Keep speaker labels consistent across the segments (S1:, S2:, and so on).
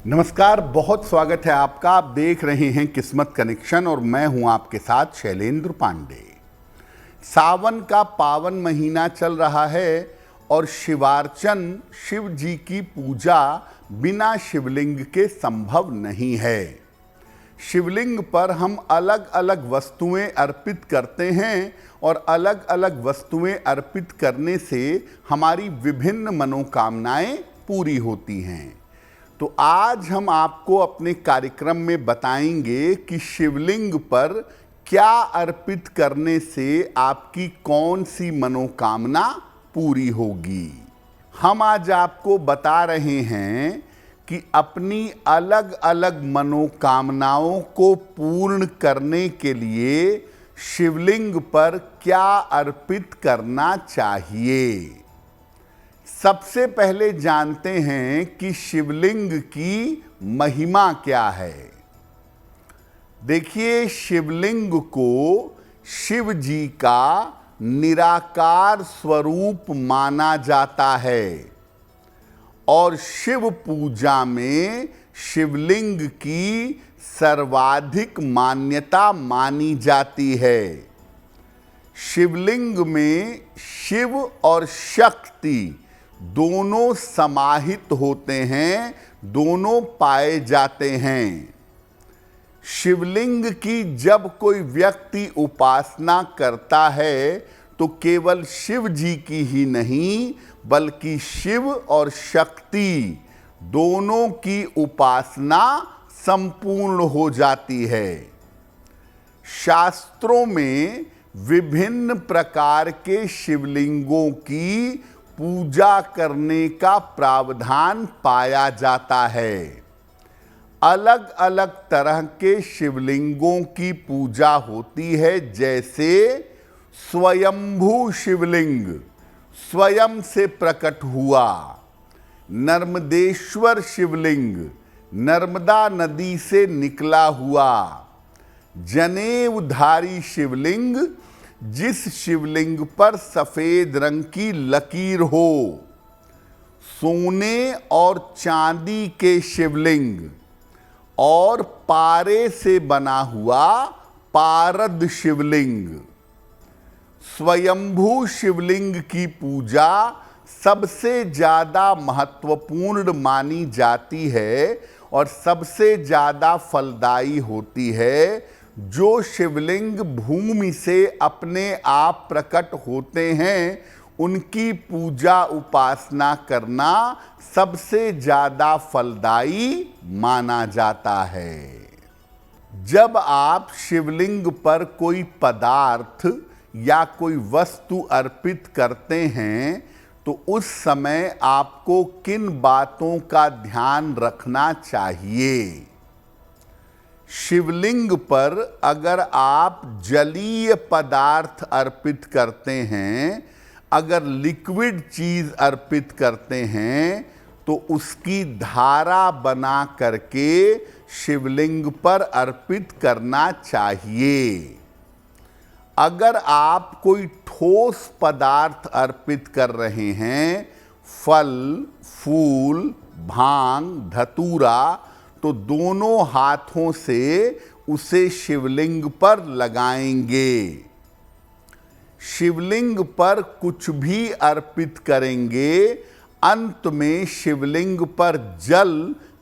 S1: नमस्कार, बहुत स्वागत है आपका। आप देख रहे हैं किस्मत कनेक्शन और मैं हूं आपके साथ शैलेंद्र पांडे। सावन का पावन महीना चल रहा है और शिवार्चन, शिव जी की पूजा बिना शिवलिंग के संभव नहीं है। शिवलिंग पर हम अलग अलग वस्तुएं अर्पित करते हैं और अलग अलग वस्तुएं अर्पित करने से हमारी विभिन्न मनोकामनाएं पूरी होती हैं। तो आज हम आपको अपने कार्यक्रम में बताएंगे कि शिवलिंग पर क्या अर्पित करने से आपकी कौन सी मनोकामना पूरी होगी। हम आज आपको बता रहे हैं कि अपनी अलग अलग मनोकामनाओं को पूर्ण करने के लिए शिवलिंग पर क्या अर्पित करना चाहिए। सबसे पहले जानते हैं कि शिवलिंग की महिमा क्या है। देखिए, शिवलिंग को शिव जी का निराकार स्वरूप माना जाता है और शिव पूजा में शिवलिंग की सर्वाधिक मान्यता मानी जाती है। शिवलिंग में शिव और शक्ति दोनों समाहित होते हैं, दोनों पाए जाते हैं। शिवलिंग की जब कोई व्यक्ति उपासना करता है तो केवल शिव जी की ही नहीं बल्कि शिव और शक्ति दोनों की उपासना संपूर्ण हो जाती है। शास्त्रों में विभिन्न प्रकार के शिवलिंगों की पूजा करने का प्रावधान पाया जाता है। अलग अलग तरह के शिवलिंगों की पूजा होती है, जैसे स्वयंभू शिवलिंग, स्वयं से प्रकट हुआ। नर्मदेश्वर शिवलिंग, नर्मदा नदी से निकला हुआ। जनेऊधारी शिवलिंग, जिस शिवलिंग पर सफेद रंग की लकीर हो। सोने और चांदी के शिवलिंग और पारे से बना हुआ पारद शिवलिंग। स्वयंभू शिवलिंग की पूजा सबसे ज्यादा महत्वपूर्ण मानी जाती है और सबसे ज्यादा फलदायी होती है। जो शिवलिंग भूमि से अपने आप प्रकट होते हैं उनकी पूजा उपासना करना सबसे ज्यादा फलदायी माना जाता है। जब आप शिवलिंग पर कोई पदार्थ या कोई वस्तु अर्पित करते हैं तो उस समय आपको किन बातों का ध्यान रखना चाहिए। शिवलिंग पर अगर आप जलीय पदार्थ अर्पित करते हैं, अगर लिक्विड चीज अर्पित करते हैं तो उसकी धारा बना करके शिवलिंग पर अर्पित करना चाहिए। अगर आप कोई ठोस पदार्थ अर्पित कर रहे हैं, फल, फूल, भांग, धतूरा, तो दोनों हाथों से उसे शिवलिंग पर लगाएंगे। शिवलिंग पर कुछ भी अर्पित करेंगे, अंत में शिवलिंग पर जल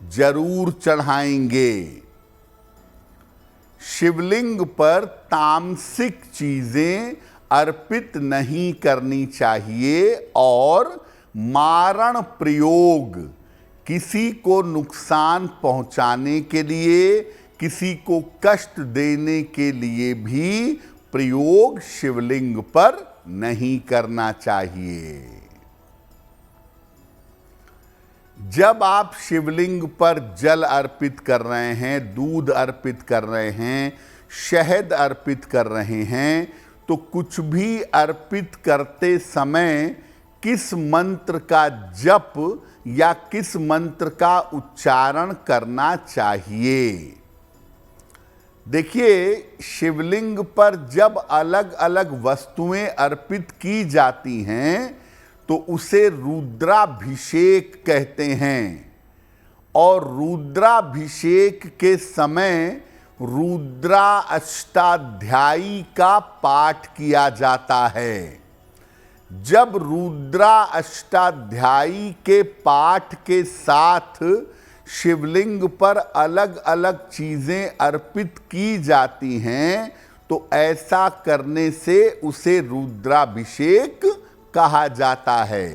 S1: जरूर चढ़ाएंगे। शिवलिंग पर तामसिक चीजें अर्पित नहीं करनी चाहिए और मारण प्रयोग, किसी को नुकसान पहुंचाने के लिए, किसी को कष्ट देने के लिए भी प्रयोग शिवलिंग पर नहीं करना चाहिए। जब आप शिवलिंग पर जल अर्पित कर रहे हैं, दूध अर्पित कर रहे हैं, शहद अर्पित कर रहे हैं, तो कुछ भी अर्पित करते समय किस मंत्र का जप या किस मंत्र का उच्चारण करना चाहिए। देखिए, शिवलिंग पर जब अलग अलग वस्तुएं अर्पित की जाती हैं तो उसे रुद्राभिषेक कहते हैं और रुद्राभिषेक के समय रुद्रा अष्टाध्यायी का पाठ किया जाता है। जब रुद्रा अष्टाध्यायी के पाठ के साथ शिवलिंग पर अलग अलग चीजें अर्पित की जाती हैं तो ऐसा करने से उसे रुद्राभिषेक कहा जाता है।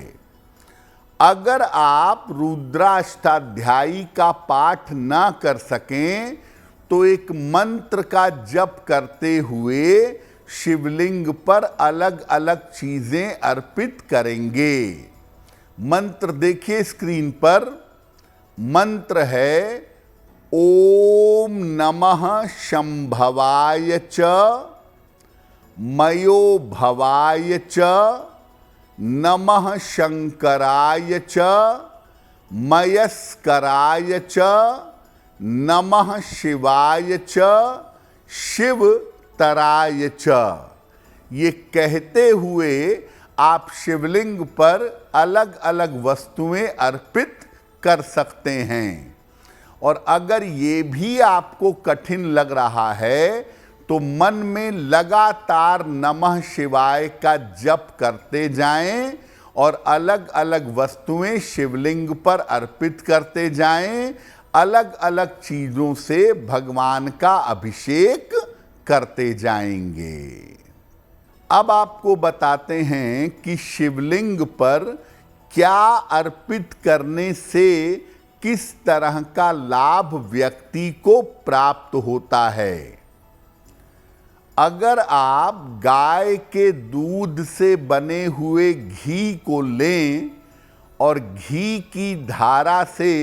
S1: अगर आप रुद्राष्टाध्यायी का पाठ न कर सकें तो एक मंत्र का जप करते हुए शिवलिंग पर अलग अलग चीजें अर्पित करेंगे। मंत्र देखिए स्क्रीन पर। मंत्र है ओम नमः शंभवाय च मयो भवाय च नमः शंकराय च मयस्कराय च नमः शिवाय च शिवतराय च। ये कहते हुए आप शिवलिंग पर अलग अलग वस्तुएं अर्पित कर सकते हैं। और अगर ये भी आपको कठिन लग रहा है तो मन में लगातार नमः शिवाय का जप करते जाएं और अलग अलग वस्तुएं शिवलिंग पर अर्पित करते जाएं। अलग अलग चीजों से भगवान का अभिषेक करते जाएंगे। अब आपको बताते हैं कि शिवलिंग पर क्या अर्पित करने से किस तरह का लाभ व्यक्ति को प्राप्त होता है। अगर आप गाय के दूध से बने हुए घी को लें और घी की धारा से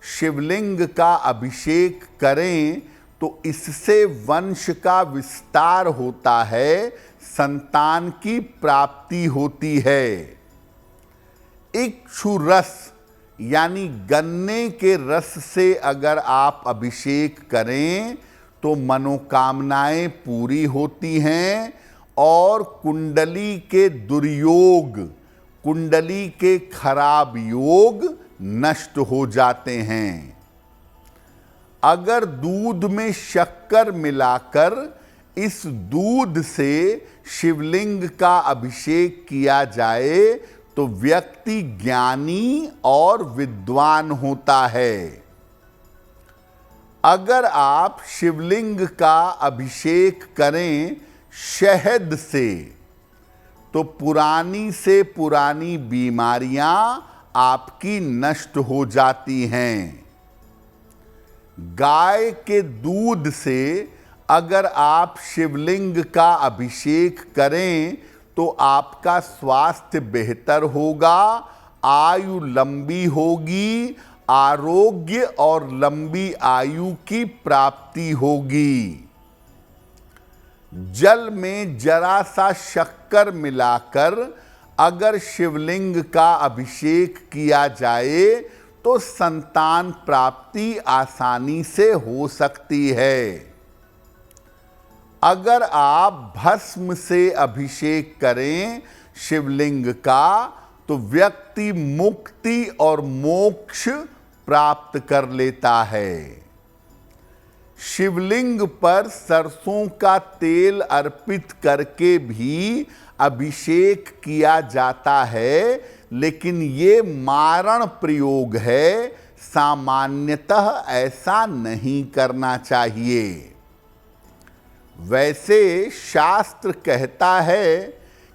S1: शिवलिंग का अभिषेक करें तो इससे वंश का विस्तार होता है, संतान की प्राप्ति होती है। इक्षु रस यानी गन्ने के रस से अगर आप अभिषेक करें तो मनोकामनाएं पूरी होती हैं और कुंडली के दुर्योग, कुंडली के खराब योग नष्ट हो जाते हैं। अगर दूध में शक्कर मिलाकर इस दूध से शिवलिंग का अभिषेक किया जाए तो व्यक्ति ज्ञानी और विद्वान होता है। अगर आप शिवलिंग का अभिषेक करें शहद से तो पुरानी से पुरानी बीमारियां आपकी नष्ट हो जाती हैं। गाय के दूध से अगर आप शिवलिंग का अभिषेक करें तो आपका स्वास्थ्य बेहतर होगा, आयु लंबी होगी, आरोग्य और लंबी आयु की प्राप्ति होगी। जल में जरा सा शक्कर मिलाकर अगर शिवलिंग का अभिषेक किया जाए तो संतान प्राप्ति आसानी से हो सकती है। अगर आप भस्म से अभिषेक करें शिवलिंग का तो व्यक्ति मुक्ति और मोक्ष प्राप्त कर लेता है। शिवलिंग पर सरसों का तेल अर्पित करके भी अभिषेक किया जाता है, लेकिन ये मारण प्रयोग है, सामान्यतः ऐसा नहीं करना चाहिए। वैसे शास्त्र कहता है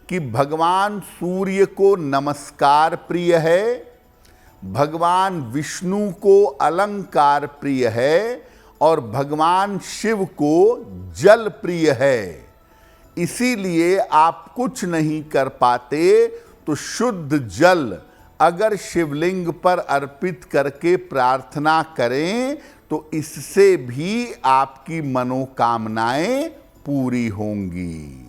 S1: कि भगवान सूर्य को नमस्कार प्रिय है, भगवान विष्णु को अलंकार प्रिय है और भगवान शिव को जल प्रिय है। इसीलिए आप कुछ नहीं कर पाते तो शुद्ध जल अगर शिवलिंग पर अर्पित करके प्रार्थना करें तो इससे भी आपकी मनोकामनाएं पूरी होंगी।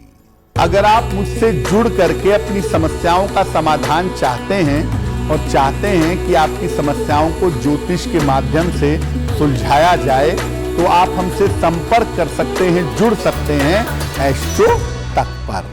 S1: अगर आप मुझसे जुड़ करके अपनी समस्याओं का समाधान चाहते हैं और चाहते हैं कि आपकी समस्याओं को ज्योतिष के माध्यम से सुलझाया जाए तो आप हमसे संपर्क कर सकते हैं, जुड़ सकते हैं एस्ट्रो तक पर।